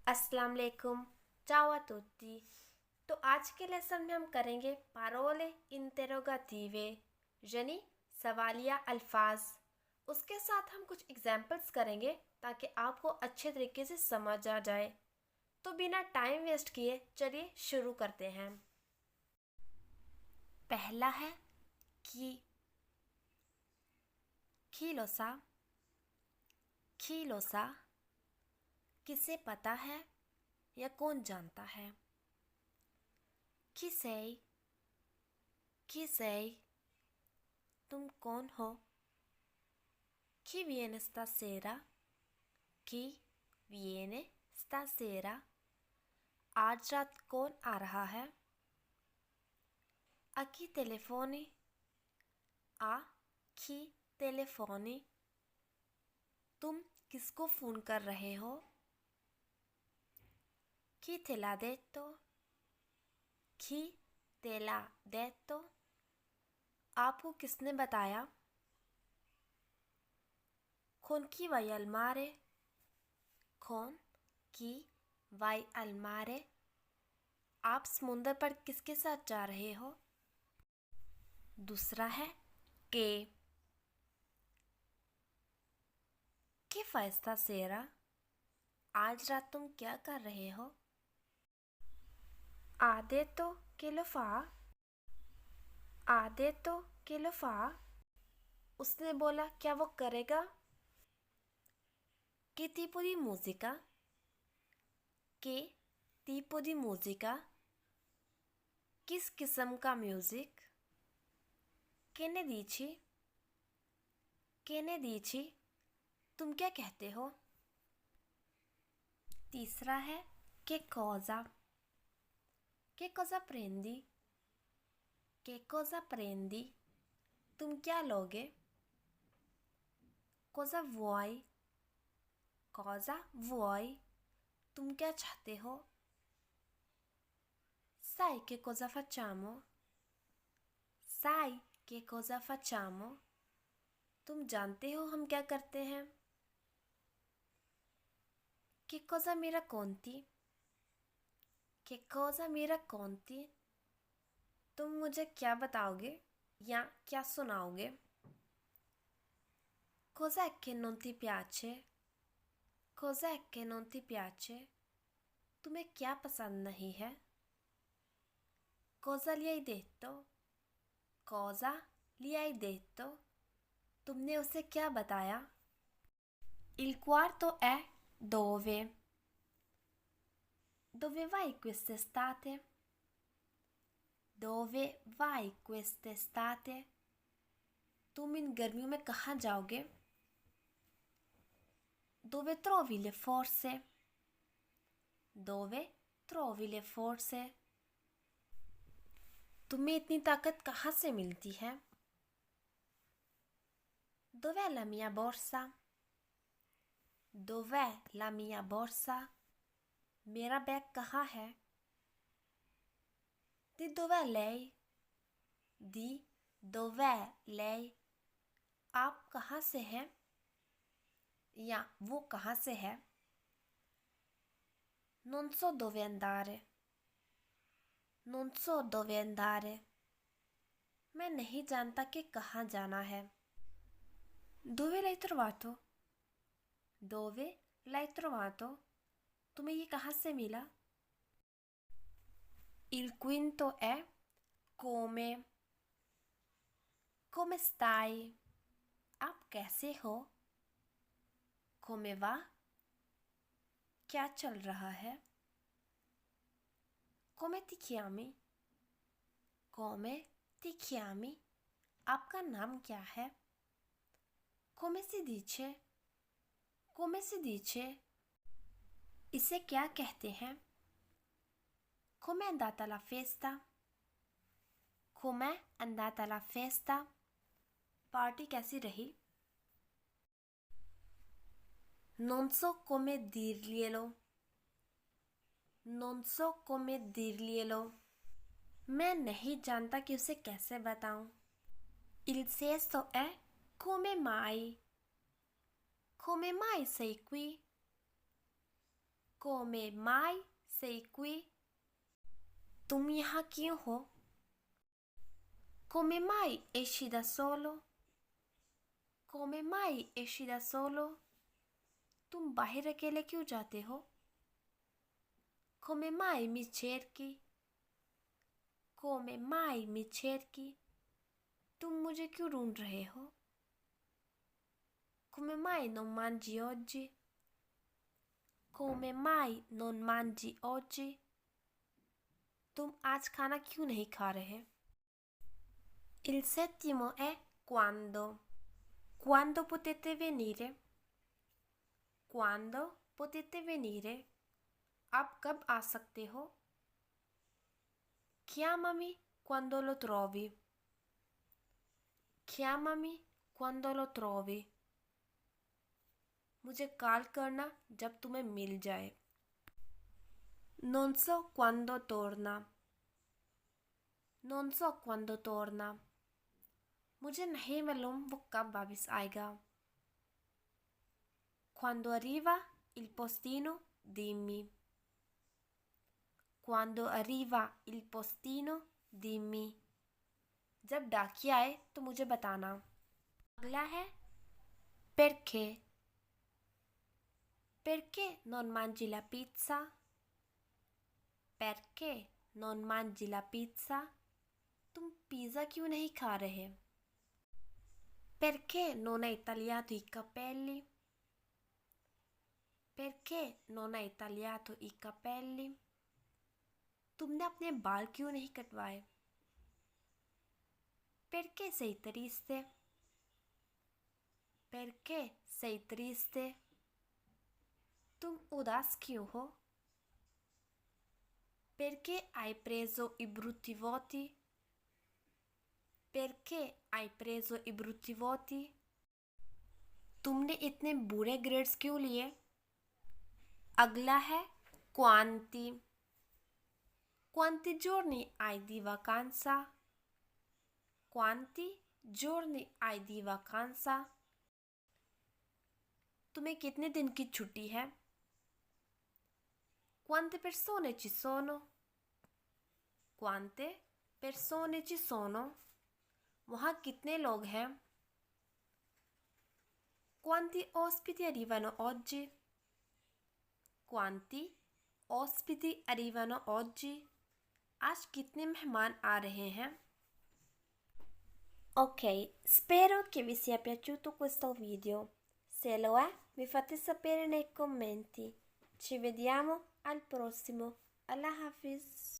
अस्सलाम वालेकुम, ciao a tutti। तो आज के लेसन में हम करेंगे parole interrogative यानी सवालिया अल्फाज। उसके साथ हम कुछ एग्जाम्पल्स करेंगे ताकि आपको अच्छे तरीके से समझ आ जाए। तो बिना टाइम वेस्ट किए चलिए शुरू करते हैं। पहला है की लोसा किसे पता है या कौन जानता है। Chi sei तुम कौन हो। Chi viene stasera chi viene stasera आज रात कौन आ रहा है। A chi telefoni a chi telefoni तुम किसको फ़ोन कर रहे हो। Chi te l'ha detto chi te l'ha detto आपको किसने बताया। Con chi vai al mare con chi vai al mare आप समुंदर पर किसके साथ जा रहे हो। दूसरा है che fai stasera आज रात तुम क्या कर रहे हो। Ha detto che lo fa ha detto che lo fa उसने बोला क्या वो करेगा। che tipo di musica che tipo di musica किस किस्म का म्यूज़िक। che ne dici तुम क्या कहते हो। तीसरा है che cosa prendi तुम क्या लोगे। cosa vuoi तुम क्या चाहते हो। sai che cosa facciamo तुम जानते हो हम क्या करते हैं। che cosa mi racconti तुम मुझे क्या बताओगे या क्या सुनाओगे। cos'è che non ti piace तुम्हें क्या पसंद नहीं है। cosa gli hai detto तुमने उसे क्या बताया। il quarto è dove vai quest'estate तुम इन गर्मियों में कहाँ जाओगे। dove trovi le forze तुम्हें इतनी ताकत कहाँ से मिलती है। dov'è la mia borsa मेरा बैग कहाँ है। di dov'è lei आप कहाँ से हैं या वो कहाँ से है। non so dove andare मैं नहीं जानता कि कहाँ जाना है। dove l'hai trovato तुम्हें ये कहाँ से मिला। il quinto è come stai आप कैसे हो। come va क्या चल रहा है। come ti chiami आपका नाम क्या है। come si dice इसे क्या कहते हैं। com'è andata la festa party कैसी रही। non so come dirglielo मैं नहीं जानता कि उसे कैसे बताऊं। il sesto è come mai sei Come mai sei qui? तुम यहाँ क्यों हो? Come mai esci da solo? Come mai esci da solo? तुम बाहर अकेले क्यों जाते हो? Come mai mi cerchi? Come mai mi cerchi? तुम मुझे क्यों ढूंढ रहे हो? Come mai non mangi oggi? Come mai non mangi oggi? तुम आज खाना क्यों नहीं खा रहे? Il settimo è quando. Quando potete venire? Quando potete venire? आप कब आ सकते हो? Chiamami quando lo trovi. Chiamami quando lo trovi. मुझे कॉल करना जब तुम्हें मिल जाए. Non so quando torna. Non so quando torna. मुझे नहीं मालूम वो कब वापस आएगा. Quando arriva il postino, dimmi. Quando arriva il postino, dimmi. जब डाकिया आए तो मुझे बताना. अगला है perché. Perché non mangi la pizza? Perché non mangi la pizza? तुम पिज़्ज़ा क्यों नहीं खा रहे? Perché non hai tagliato i capelli? Perché non hai tagliato i capelli? तुमने अपने बाल क्यों नहीं कटवाए? Perché sei triste? Perché sei triste? तुम उदास क्यों हो? Perché hai preso i brutti voti? Perché hai preso i brutti voti? तुमने इतने बुरे ग्रेड्स क्यों लिए? अगला है quanti. Quanti giorni hai di vacanza? Quanti giorni hai di vacanza? तुम्हें कितने दिन की छुट्टी है? Quante persone ci sono? Quante persone ci sono? वहाँ कितने लोग हैं? Quanti ospiti arrivano oggi? Quanti ospiti arrivano oggi? आज कितने मेहमान आ रहे हैं? Ok, spero che vi sia piaciuto questo video. Se lo è, mi fate sapere nei commenti. Ci vediamo al prossimo. Allah Hafiz.